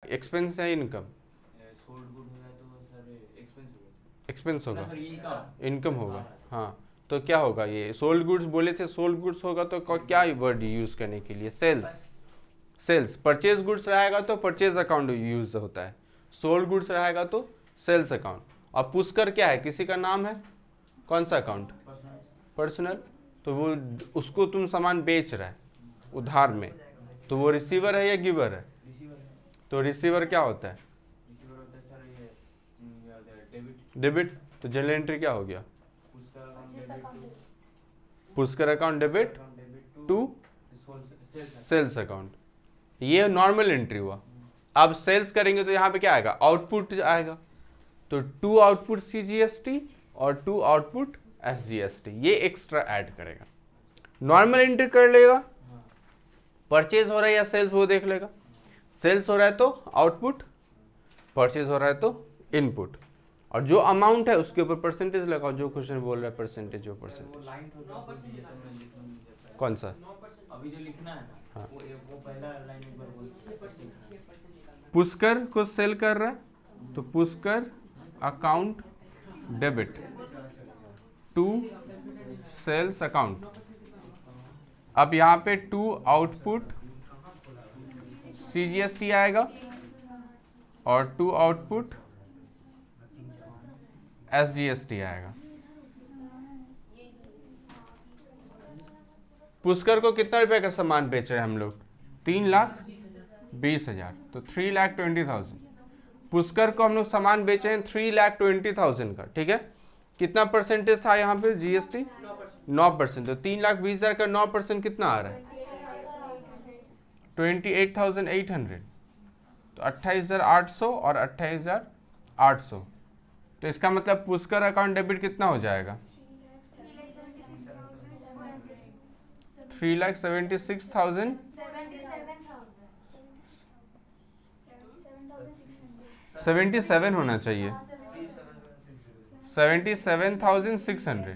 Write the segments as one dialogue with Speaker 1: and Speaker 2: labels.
Speaker 1: Expense या income?
Speaker 2: Sold good हो जाए तो सर एक्सपेंस होगा,
Speaker 1: एक्सपेंस होगा,
Speaker 2: सर इनकम
Speaker 1: इनकम होगा। हाँ, तो क्या होगा, ये सोल्ड गुड्स बोले थे, सोल्ड गुड्स होगा तो क्या वर्ड यूज करने के लिए, सेल्स। सेल्स, परचेज गुड्स रहेगा तो परचेज अकाउंट यूज होता है, सोल्ड गुड्स रहेगा तो सेल्स अकाउंट। और पुष्कर क्या है, किसी का नाम है, कौन सा अकाउंट, पर्सनल। तो वो उसको तुम सामान बेच रहा है उधार में, तो वो रिसीवर है या गिवर है?
Speaker 2: रिसीवर है,
Speaker 1: तो रिसीवर क्या होता है,
Speaker 2: रिसीवर होता है सर ये क्या होता है, डेबिट।
Speaker 1: डेबिट। तो जनरल एंट्री क्या हो गया,
Speaker 2: उसका account debit to,
Speaker 1: Pushkar account debit
Speaker 2: account debit to
Speaker 1: to
Speaker 2: sales
Speaker 1: sales account. ये नॉर्मल एंट्री हुआ। अब सेल्स करेंगे तो यहाँ पे क्या आएगा, आउटपुट आएगा। तो टू आउटपुट सीजीएसटी और टू आउटपुट एसजीएसटी, ये एक्स्ट्रा ऐड करेगा। नॉर्मल एंट्री कर लेगा, परचेज हो रहा है या सेल्स वो देख लेगा। सेल्स हो रहा है तो आउटपुट, परचेज हो रहा है तो इनपुट, और जो अमाउंट है उसके ऊपर परसेंटेज लगाओ, जो क्वेश्चन बोल रहा है परसेंटेज, जो परसेंटेज। कौन सा,
Speaker 2: अभी जो लिखना है ना,
Speaker 1: हाँ,
Speaker 2: वो पहला लाइन एक बार बोल दीजिए।
Speaker 1: पुष्कर को सेल कर रहा है तो Pushkar account debit to sales account. अब यहाँ पे टू आउटपुट सीजीएसटी आएगा और टू आउटपुट एसजीएसटी आएगा। पुष्कर को कितना रुपए का सामान बेच रहे हैं हम लोग, 3,20,000, तो 3,20,000। पुष्कर को हम लोग सामान बेचे हैं 3,20,000 का, ठीक है। कितना परसेंटेज था यहाँ पे जीएसटी, 9%। तो 3,20,000 का 9% कितना आ रहा है, 28,800। तो 28,800 और 28,800। तो इसका मतलब पुष्कर अकाउंट डेबिट कितना हो जाएगा, 3,76,000, 77 होना चाहिए, 77,600,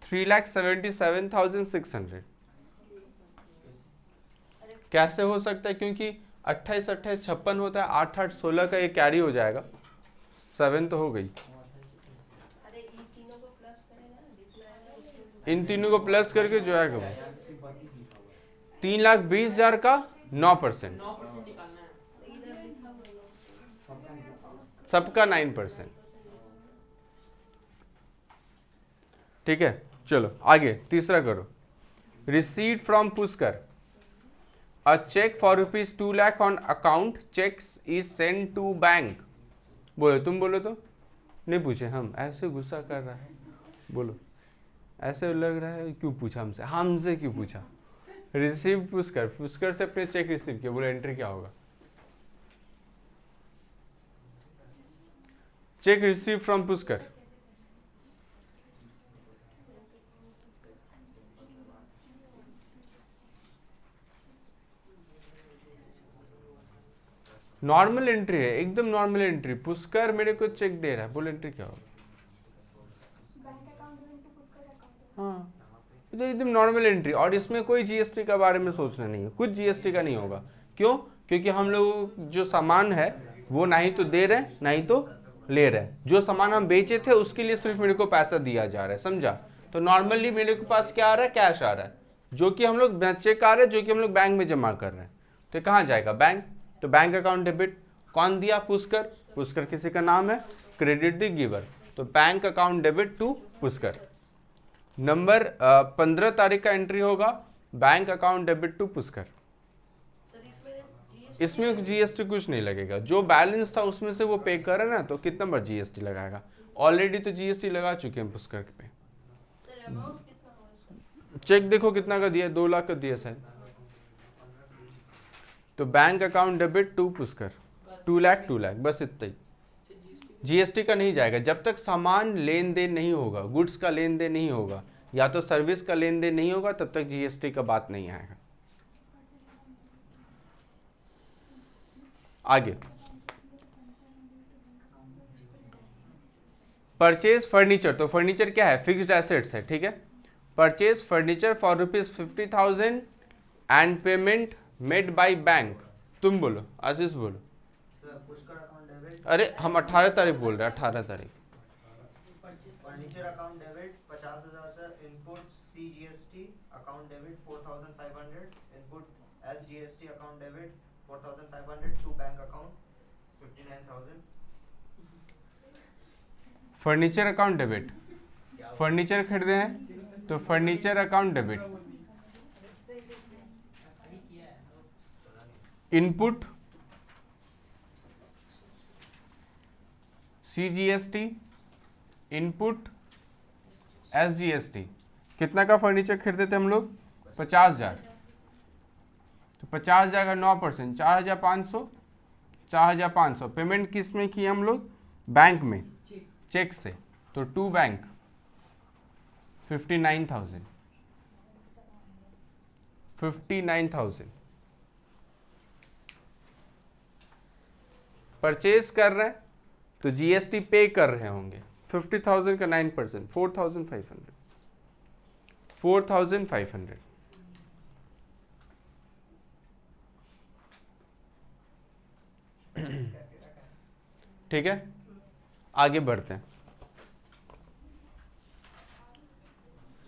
Speaker 1: 3,77,600। कैसे हो सकता है, क्योंकि 28 28 56 होता है, 8 8 16 का ये कैरी हो जाएगा, 7 तो हो गई। इन तीनों को प्लस करके जो आएगा वो 3,20,000 का 9%, सबका 9%। ठीक है, चलो आगे तीसरा करो। Receipt from Pushkar, a cheque for ₹2 lakh on account, cheques is send to bank. बोलो, तुम बोलो तो नहीं पूछे हम, ऐसे गुस्सा कर रहा है, बोलो ऐसे लग रहा है क्यों पूछा हमसे, हमसे क्यों पूछा। रिसीव पुष्कर, पुष्कर से अपने चेक रिसीव किया, बोलो एंट्री क्या होगा, check receive from Pushkar. Normal entry है, एकदम नॉर्मल एंट्री। पुष्कर मेरे को चेक दे रहा है, बोलो एंट्री क्या होगा, हाँ, तो एकदम नॉर्मल एंट्री। और इसमें कोई जीएसटी का बारे में सोचना नहीं है, कुछ जीएसटी का नहीं होगा। क्यों, क्योंकि हम लोग जो सामान है वो ना ही तो दे रहे हैं ना ही तो ले रहे हैं, जो सामान हम बेचे थे उसके लिए सिर्फ मेरे को पैसा दिया जा रहा है, समझा। तो नॉर्मली मेरे को पास क्या आ रहा है, कैश आ रहा है, जो कि हम लोग चेक आ रहा है, जो कि हम लोग बैंक में जमा कर रहे हैं। तो कहाँ जाएगा, बैंक। तो बैंक अकाउंट डेबिट कौन दिया, पुष्कर, पुष्कर किसी का नाम है, क्रेडिट दी गिवर, तो bank account debit to Pushkar. Number 15 तारीख का एंट्री होगा, bank account debit to Pushkar. इसमें जीएसटी कुछ नहीं लगेगा, जो बैलेंस था उसमें से वो पे कर रहा है ना, तो कितना बार जीएसटी लगाएगा, ऑलरेडी तो जीएसटी लगा चुके हैं पुष्कर पे। चेक देखो कितना का दिया, 2 लाख का दिया शायद। तो bank account debit to Pushkar, 2 lakh 2 lakh, बस इतना ही। जीएसटी का नहीं जाएगा जब तक सामान लेन देन नहीं होगा, गुड्स का लेन देन नहीं होगा या तो सर्विस का लेन देन नहीं होगा, तब तक जीएसटी का बात नहीं आएगा। आगे, परचेज फर्नीचर, तो फर्नीचर क्या है, फिक्स्ड एसेट्स है, ठीक है। Purchase furniture for ₹50,000 and payment made by bank, तुम बोलो, आशीष बोलो।
Speaker 2: सर पुष्कर अकाउंट डेबिट,
Speaker 1: अरे हम 18 तारीख बोल रहे हैं, 18 तारीख।
Speaker 2: Furniture account debit 50,000 sir. Input CGST account debit 4,500। Input SGST account debit 4,500 to bank account 59,000।
Speaker 1: Furniture account debit, furniture खरीदे हैं तो furniture account debit. Input CGST, input SGST। कितना का फर्नीचर खरीदे थे हम लोग? 50,000। तो 50,000 का 9%, 4,500। 4,500 पेमेंट किस में की हम लोग? बैंक में, चेक से। तो टू बैंक 59,000। 59,000 परचेज कर रहे हैं तो GST पे कर रहे होंगे। 50,000 का 9%, 4,500। 4,500। ठीक है, आगे बढ़ते हैं।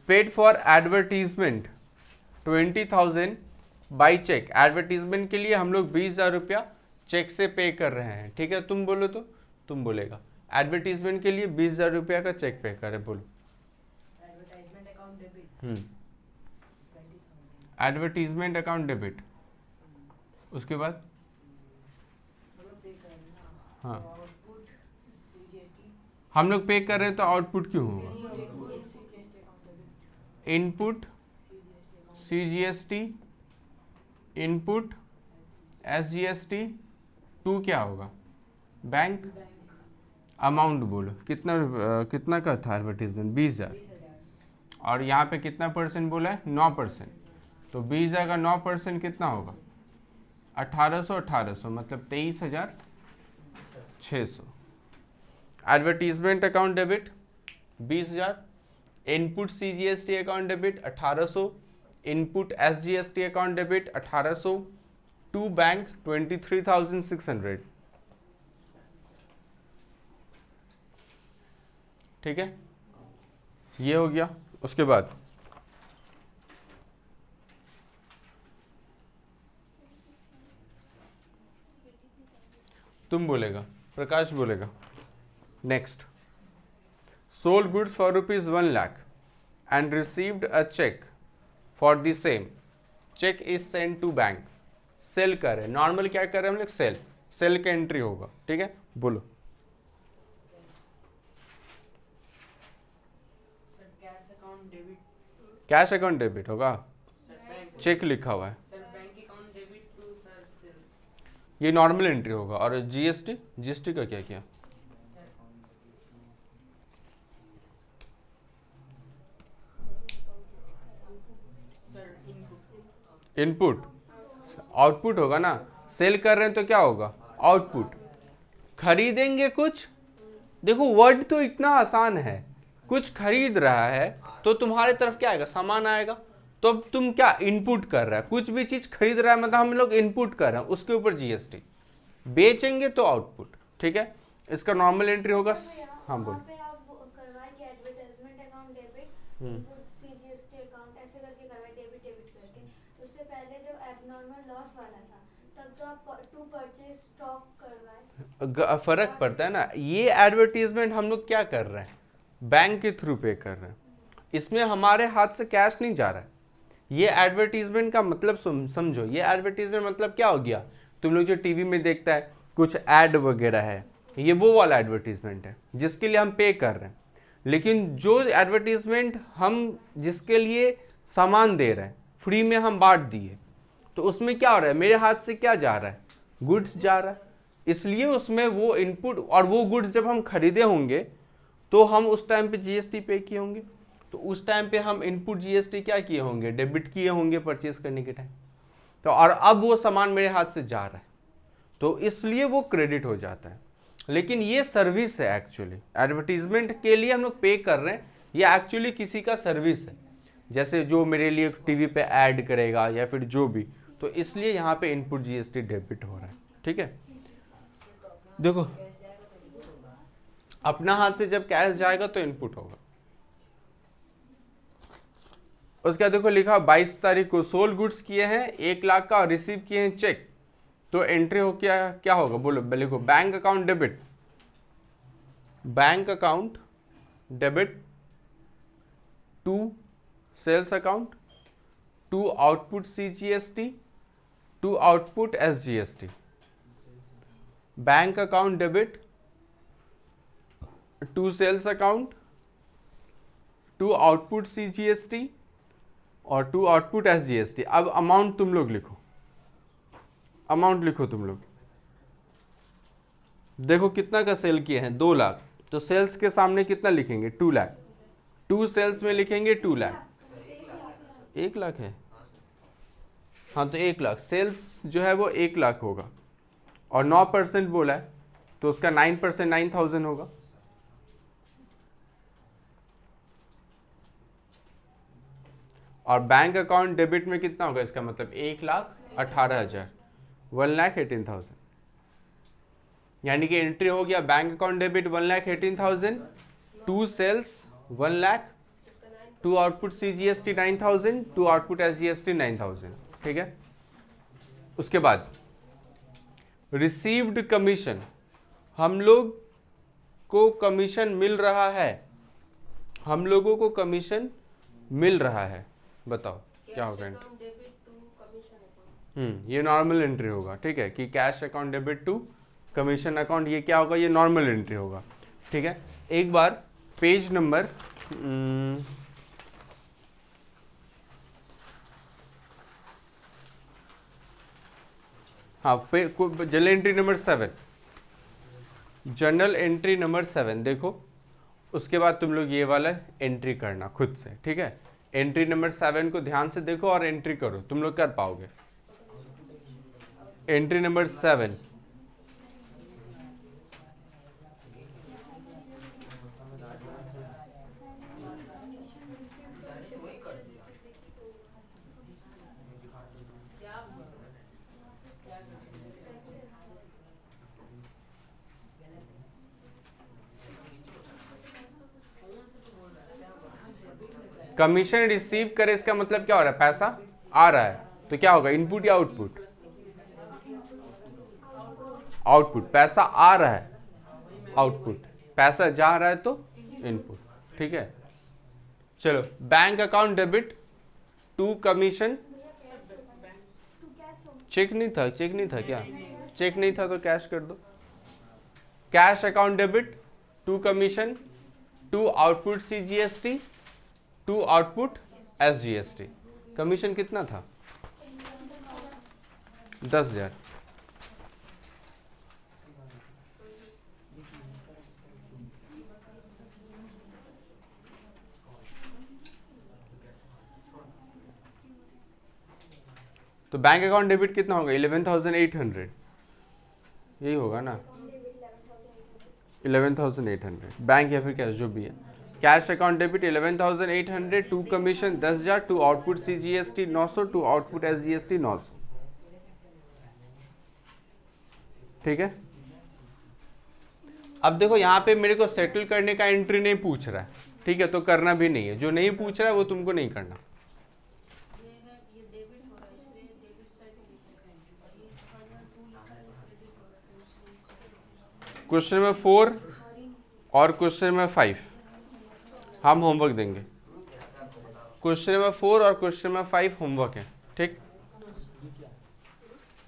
Speaker 1: Paid for advertisement 20,000 by cheque. Advertisement के लिए हम लोग 20,000 रुपया चेक से पे कर रहे हैं। ठीक है, तुम बोलो तो तुम बोलेगा। एडवर्टीजमेंट के लिए 20,000 रुपया का चेक पे करे, बोलो।
Speaker 3: Advertisement account debit 20,000।
Speaker 1: Advertisement account debit, उसके बाद
Speaker 3: मतलब पे कर रहे हैं ना।
Speaker 1: हाँ,
Speaker 3: आउटपुट CGST
Speaker 1: हम लोग पे कर रहे हैं तो आउटपुट क्यों होगा?
Speaker 3: Input CGST account debit
Speaker 1: input CGST, input SGST, to क्या होगा? बैंक। अमाउंट बोलो, कितना का था एडवर्टीजमेंट? 20,000। और यहाँ पे कितना परसेंट बोला है? 9%। तो 20,000 का 9% कितना होगा? 1,800। 1,800 मतलब 23,600। Advertisement account debit 20,000। Input CGST account debit 1,800। Input SGST account debit 1,800। To bank 23,600। ठीक है, ये हो गया। उसके बाद तुम बोलेगा, प्रकाश बोलेगा। Next, sold goods for ₹1 lakh and received a cheque for the same. Cheque is send to bank. Sale कर रहे, नॉर्मल क्या कर रहे हैं हम लोग? सेल। सेल का एंट्री होगा। ठीक है, बोलो।
Speaker 3: Sir cash account debit
Speaker 1: cash account debit होगा,
Speaker 3: सर बैंक
Speaker 1: चेक लिखा हुआ है,
Speaker 3: sir bank account debit to sir sales
Speaker 1: ये नॉर्मल एंट्री होगा। और जीएसटी का क्या किया?
Speaker 3: Sir input
Speaker 1: input. आउटपुट होगा ना, सेल कर रहे हैं तो क्या होगा? आउटपुट। खरीदेंगे कुछ, देखो वर्ड तो इतना आसान है। कुछ खरीद रहा है तो तुम्हारे तरफ क्या आएगा? सामान आएगा। तो अब तुम क्या इनपुट कर रहा है? कुछ भी चीज खरीद रहा है मतलब हम लोग इनपुट कर रहे हैं, उसके ऊपर जीएसटी। बेचेंगे तो आउटपुट। ठीक है, इसका नॉर्मल एंट्री होगा। हाँ बोलो।
Speaker 4: पे आप करवाएंगे advertisement account debit, input CGST account ऐसे करके करवाए, डेबिट डेबिट करके। उससे पहले जब एबनॉर्मल लॉस वाला था तब तो आप टू परचेज स्टॉक करवाए।
Speaker 1: फर्क पड़ता है ना। ये एडवर्टीजमेंट हम लोग क्या कर रहे हैं? बैंक के थ्रू पे कर रहे हैं। इसमें हमारे हाथ से कैश नहीं जा रहा है। ये एडवर्टीजमेंट का मतलब समझो। ये एडवर्टीजमेंट मतलब क्या हो गया? तुम लोग जो टीवी में देखता है कुछ ऐड वगैरह है, ये वो वाला एडवर्टीजमेंट है जिसके लिए हम पे कर रहे हैं। लेकिन जो एडवर्टीजमेंट हम जिसके लिए सामान दे रहे हैं, फ्री में हम बांट दिए, तो उसमें क्या हो रहा है? मेरे हाथ से क्या जा रहा है? गुड्स जा रहा है। इसलिए उसमें वो इनपुट, और वो गुड्स जब हम खरीदे होंगे तो हम उस टाइम पे जीएसटी पे किए होंगे। तो उस टाइम पे हम इनपुट जीएसटी क्या किए होंगे? डेबिट किए होंगे परचेज करने के टाइम। तो और अब वो सामान मेरे हाथ से जा रहा है तो इसलिए वो क्रेडिट हो जाता है। लेकिन ये सर्विस है एक्चुअली। एडवर्टीजमेंट के लिए हम लोग पे कर रहे हैं, ये एक्चुअली किसी का सर्विस है। जैसे जो मेरे लिए टीवी पे ऐड करेगा या फिर जो भी, तो इसलिए यहाँ पे इनपुट जीएसटी डेबिट हो रहा है। ठीक है, देखो अपना हाथ से जब कैश जाएगा तो इनपुट होगा। उसके बाद देखो लिखा 22 तारीख को सोल्ड गुड्स किए हैं 1 लाख का और रिसीव किए हैं चेक, तो एंट्री हो क्या होगा बोलो, लिखो bank account debit, bank account debit to sales account to output CGST to output SGST. Bank account debit to sales account to output CGST और टू आउटपुट एसजीएसटी। अब अमाउंट तुम लोग लिखो, अमाउंट लिखो तुम लोग। देखो कितना का सेल किए हैं 2 लाख, तो सेल्स के सामने कितना लिखेंगे 2 लाख, 2 सेल्स में लिखेंगे 2 लाख, 1 लाख है, हाँ तो 1 लाख सेल्स जो है वो 1 लाख होगा और 9% बोला है तो उसका 9% 9000 होगा। और बैंक अकाउंट डेबिट में कितना होगा, इसका मतलब 1,18,000, 1,18,000, यानी कि एंट्री हो गया bank account debit 1,18,000, 2 sales 1 lakh, 2 output CGST 9,000, 2 output SGST 9,000। ठीक है, उसके बाद रिसीव्ड कमीशन, हम लोग को कमीशन मिल रहा है, हम लोगों को कमीशन मिल रहा है, बताओ क्या होगा एंट्री। ये नॉर्मल एंट्री होगा। ठीक है, कि cash account debit to commission account, ये क्या होगा, ये नॉर्मल एंट्री होगा। ठीक है, एक बार पेज नंबर हाँ general entry number 7, general entry number 7 देखो, उसके बाद तुम लोग ये वाला एंट्री करना खुद से। ठीक है, एंट्री नंबर 7 को ध्यान से देखो और एंट्री करो, तुम लोग कर पाओगे। एंट्री नंबर 7, कमीशन रिसीव करे, इसका मतलब क्या हो रहा है, पैसा आ रहा है, तो क्या होगा इनपुट या आउटपुट, आउटपुट, पैसा आ रहा है आउटपुट, पैसा जा रहा है तो इनपुट। ठीक है, चलो bank account debit to commission, cheque नहीं था, चेक नहीं था क्या, चेक नहीं था तो कैश कर दो। Cash account debit to commission to output CGST to output SGST. Commission कितना था 10,000। तो बैंक अकाउंट डेबिट कितना होगा 11,800, यही होगा ना 11,800 बैंक या फिर कैश जो भी है। Cash account debit 11,800, to commission 10,000, to output CGST 900, to output SGST 900। ठीक है, अब देखो यहाँ पे मेरे को सेटल करने का एंट्री नहीं पूछ रहा है। ठीक है, तो करना भी नहीं है, जो नहीं पूछ रहा है वो तुमको नहीं करना। क्वेश्चन नंबर 4 और क्वेश्चन नंबर 5 हम होमवर्क देंगे। क्वेश्चन नंबर 4 और क्वेश्चन नंबर 5 होमवर्क है। ठीक।